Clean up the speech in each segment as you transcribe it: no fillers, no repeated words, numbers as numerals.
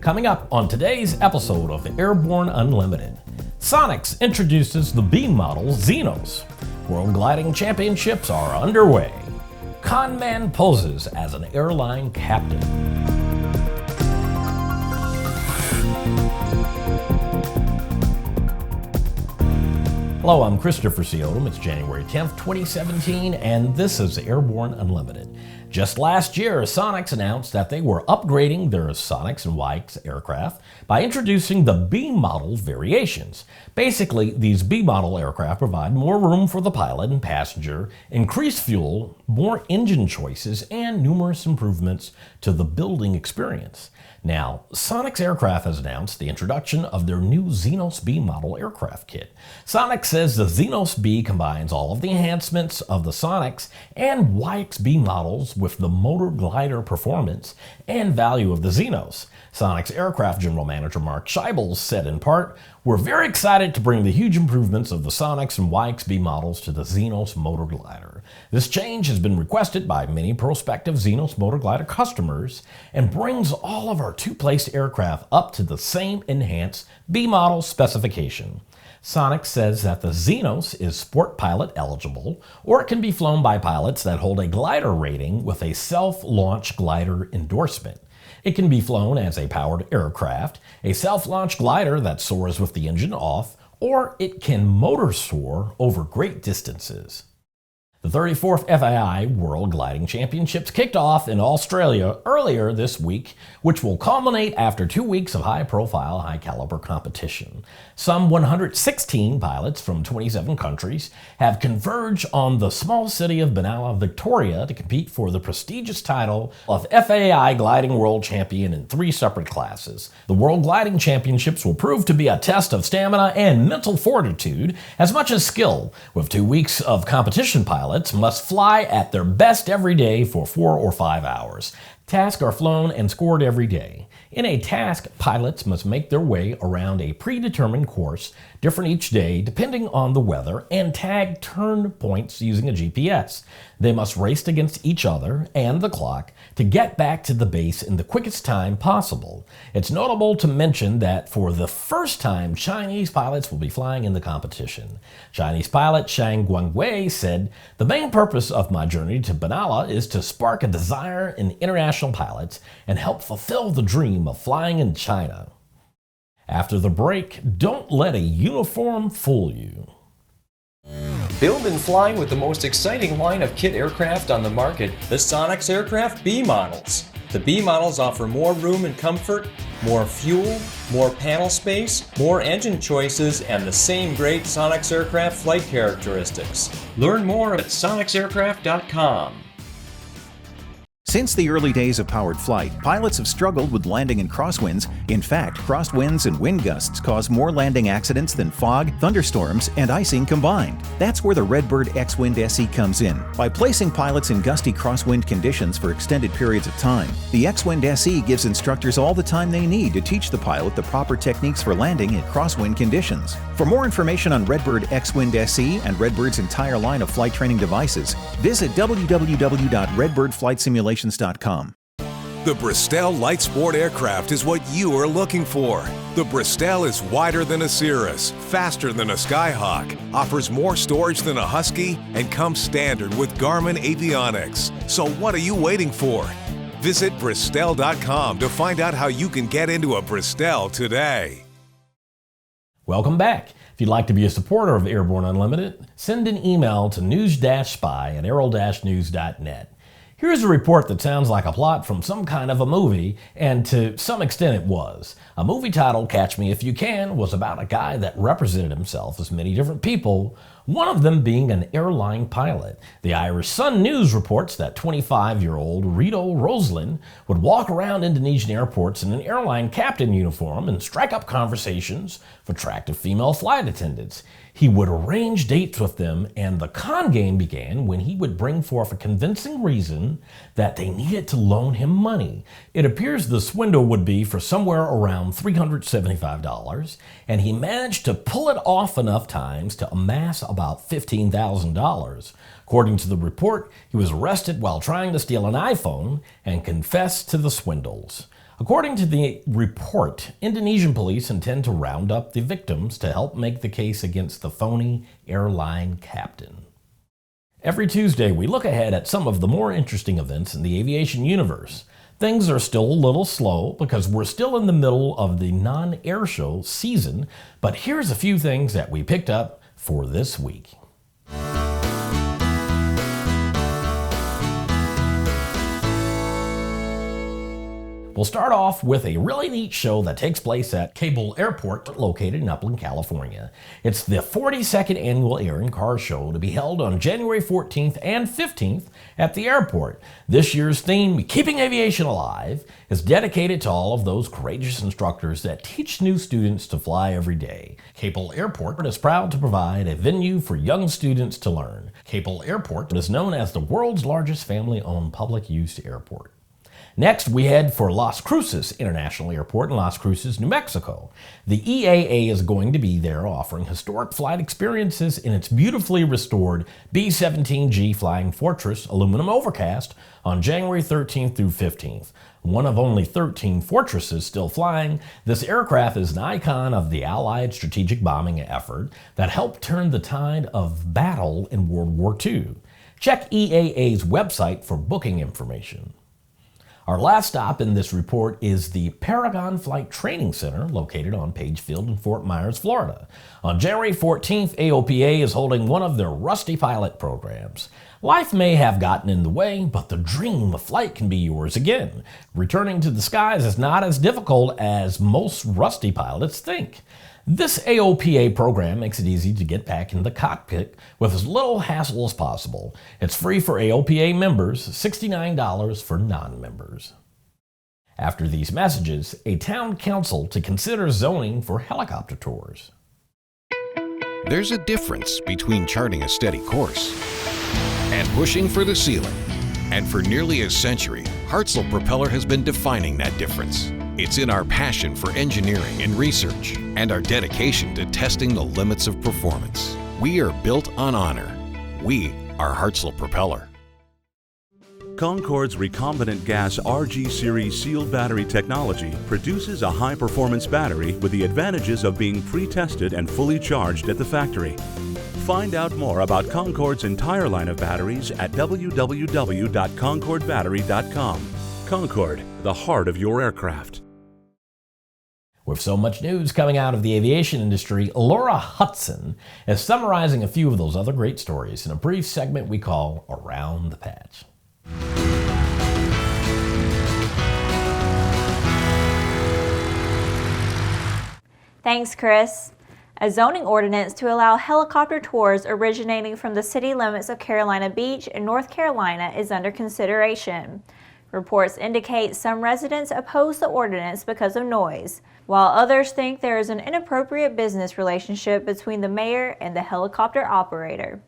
Coming up on today's episode of Airborne Unlimited, Sonex introduces the B-Model Xenos. World Gliding Championships are underway. Conman poses as an airline captain. Hello, I'm Christopher C. Odom. It's January 10th, 2017, and this is Airborne Unlimited. Just last year, Sonex announced that they were upgrading their Sonex and Waiex aircraft by introducing the B-Model variations. Basically, these B-Model aircraft provide more room for the pilot and passenger, increased fuel, more engine choices, and numerous improvements to the building experience. Now, Sonex Aircraft has announced the introduction of their new Xenos B-Model aircraft kit. Sonex says the Xenos B combines all of the enhancements of the Sonex and Waiex B-Models with the Motorglider performance and value of the Xenos. Sonex Aircraft General Manager Mark Scheibels said in part, "We're very excited to bring the huge improvements of the Sonex and Waiex B-Models to the Xenos Motorglider. This change has been requested by many prospective Xenos Motorglider customers and brings all of our two-place aircraft up to the same enhanced B-Model specification." Sonex says that the Xenos is sport pilot eligible, or it can be flown by pilots that hold a glider rating with a self-launch glider endorsement. It can be flown as a powered aircraft, a self-launch glider that soars with the engine off, or it can motor-soar over great distances. The 34th FAI World Gliding Championships kicked off in Australia earlier this week, which will culminate after 2 weeks of high-profile, high-caliber competition. Some 116 pilots from 27 countries have converged on the small city of Benalla, Victoria, to compete for the prestigious title of FAI Gliding World Champion in 3 separate classes. The World Gliding Championships will prove to be a test of stamina and mental fortitude as much as skill, with 2 weeks of competition pilots must fly at their best every day for 4 or 5 hours. Tasks are flown and scored every day. In a task, pilots must make their way around a predetermined course, different each day depending on the weather, and tag turn points using a GPS. They must race against each other and the clock to get back to the base in the quickest time possible. It's notable to mention that for the first time, Chinese pilots will be flying in the competition. Chinese pilot Shang Guangwei said, "The main purpose of my journey to Benalla is to spark a desire in international pilots and help fulfill the dream of flying in China." After the break, don't let a uniform fool you. Build and fly with the most exciting line of kit aircraft on the market, the Sonex Aircraft B-Models. The B-Models offer more room and comfort, more fuel, more panel space, more engine choices, and the same great Sonex Aircraft flight characteristics. Learn more at sonexaircraft.com. Since the early days of powered flight, pilots have struggled with landing in crosswinds. In fact, crosswinds and wind gusts cause more landing accidents than fog, thunderstorms, and icing combined. That's where the Redbird X-Wind SE comes in. By placing pilots in gusty crosswind conditions for extended periods of time, the X-Wind SE gives instructors all the time they need to teach the pilot the proper techniques for landing in crosswind conditions. For more information on Redbird X-Wind SE and Redbird's entire line of flight training devices, visit www.redbirdflightsimulations.com. The Bristol Light Sport aircraft is what you are looking for. The Bristol is wider than a Cirrus, faster than a Skyhawk, offers more storage than a Husky, and comes standard with Garmin avionics. So what are you waiting for? Visit Bristol.com to find out how you can get into a Bristol today. Welcome back. If you'd like to be a supporter of Airborne Unlimited, send an email to news-spy@aero-news.net. Here's a report that sounds like a plot from some kind of a movie, and to some extent it was. A movie titled Catch Me If You Can was about a guy that represented himself as many different people, one of them being an airline pilot. The Irish Sun News reports that 25-year-old Rito Roslin would walk around Indonesian airports in an airline captain uniform and strike up conversations with attractive female flight attendants. He would arrange dates with them, and the con game began when he would bring forth a convincing reason that they needed to loan him money. It appears the swindle would be for somewhere around $375, and he managed to pull it off enough times to amass about about $15,000. According to the report, he was arrested while trying to steal an iPhone and confessed to the swindles. According to the report, Indonesian police intend to round up the victims to help make the case against the phony airline captain. Every Tuesday, we look ahead at some of the more interesting events in the aviation universe. Things are still a little slow because we're still in the middle of the non-air show season, but here's a few things that we picked up for this week. We'll start off with a really neat show that takes place at Cable Airport, located in Upland, California. It's the 42nd Annual Air and Car Show to be held on January 14th and 15th at the airport. This year's theme, Keeping Aviation Alive, is dedicated to all of those courageous instructors that teach new students to fly every day. Cable Airport is proud to provide a venue for young students to learn. Cable Airport is known as the world's largest family-owned public-use airport. Next, we head for Las Cruces International Airport in Las Cruces, New Mexico. The EAA is going to be there offering historic flight experiences in its beautifully restored B-17G Flying Fortress aluminum overcast on January 13th through 15th. One of only 13 Fortresses still flying, this aircraft is an icon of the Allied strategic bombing effort that helped turn the tide of battle in World War II. Check EAA's website for booking information. Our last stop in this report is the Paragon Flight Training Center, located on Page Field in Fort Myers, Florida. On January 14th, AOPA is holding one of their Rusty Pilot programs. Life may have gotten in the way, but the dream of flight can be yours again. Returning to the skies is not as difficult as most Rusty pilots think. This AOPA program makes it easy to get back in the cockpit with as little hassle as possible. It's free for AOPA members, $69 for non-members. After these messages, a town council to consider zoning for helicopter tours. There's a difference between charting a steady course and pushing for the ceiling. And for nearly a century, Hartzell Propeller has been defining that difference. It's in our passion for engineering and research and our dedication to testing the limits of performance. We are built on honor. We are Hartzell Propeller. Concorde's recombinant gas RG series sealed battery technology produces a high-performance battery with the advantages of being pre-tested and fully charged at the factory. Find out more about Concorde's entire line of batteries at www.concordebattery.com. Concorde, the heart of your aircraft. With so much news coming out of the aviation industry, Laura Hudson is summarizing a few of those other great stories in a brief segment we call Around the Patch. Thanks, Chris. A zoning ordinance to allow helicopter tours originating from the city limits of Carolina Beach in North Carolina is under consideration. Reports indicate some residents oppose the ordinance because of noise, while others think there is an inappropriate business relationship between the mayor and the helicopter operator.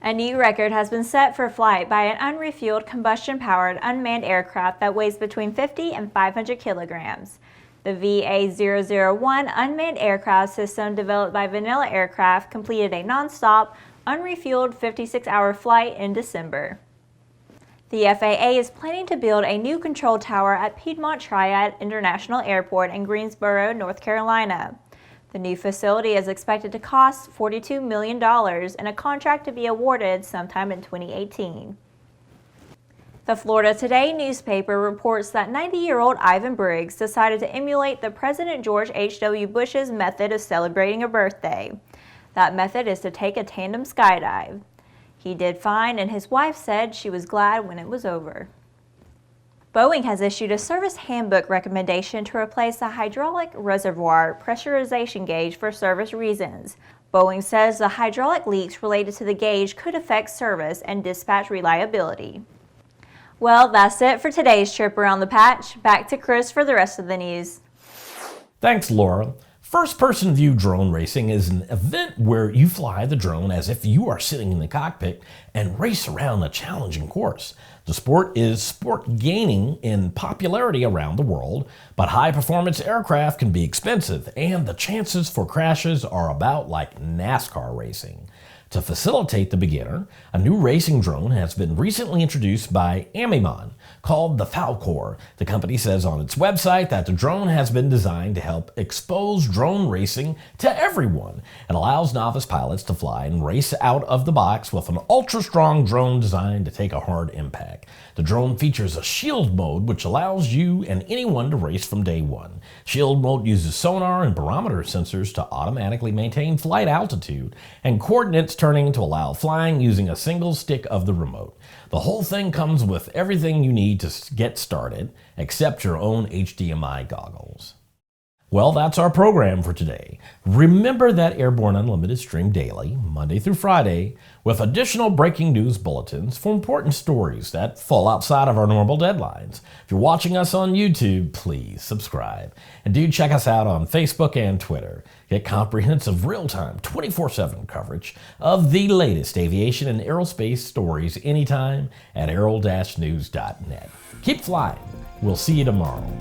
A new record has been set for flight by an unrefueled combustion-powered unmanned aircraft that weighs between 50 and 500 kilograms. The VA-001 unmanned aircraft system developed by Benalla Aircraft completed a non-stop, unrefueled 56-hour flight in December. The FAA is planning to build a new control tower at Piedmont Triad International Airport in Greensboro, North Carolina. The new facility is expected to cost $42 million and a contract to be awarded sometime in 2018. The Florida Today newspaper reports that 90-year-old Ivan Briggs decided to emulate the President George H.W. Bush's method of celebrating a birthday. That method is to take a tandem skydive. He did fine, and his wife said she was glad when it was over. Boeing has issued a service handbook recommendation to replace the hydraulic reservoir pressurization gauge for service reasons. Boeing says the hydraulic leaks related to the gauge could affect service and dispatch reliability. Well, that's it for today's trip around the patch. Back to Chris for the rest of the news. Thanks, Laura. First-person view drone racing is an event where you fly the drone as if you are sitting in the cockpit and race around a challenging course. The sport is gaining in popularity around the world, but high-performance aircraft can be expensive, and the chances for crashes are about like NASCAR racing. To facilitate the beginner, a new racing drone has been recently introduced by Aviation called the Falcor. The company says on its website that the drone has been designed to help expose drone racing to everyone. It allows novice pilots to fly and race out of the box with an ultra-strong drone designed to take a hard impact. The drone features a shield mode which allows you and anyone to race from day one. Shield mode uses sonar and barometer sensors to automatically maintain flight altitude and coordinates turning to allow flying using a single stick of the remote. The whole thing comes with everything you need to get started, except your own HDMI goggles. Well, that's our program for today. Remember that Airborne Unlimited stream daily, Monday through Friday, with additional breaking news bulletins for important stories that fall outside of our normal deadlines. If you're watching us on YouTube, please subscribe. And do check us out on Facebook and Twitter. Get comprehensive, real-time, 24/7 coverage of the latest aviation and aerospace stories anytime at aero-news.net. Keep flying. We'll see you tomorrow.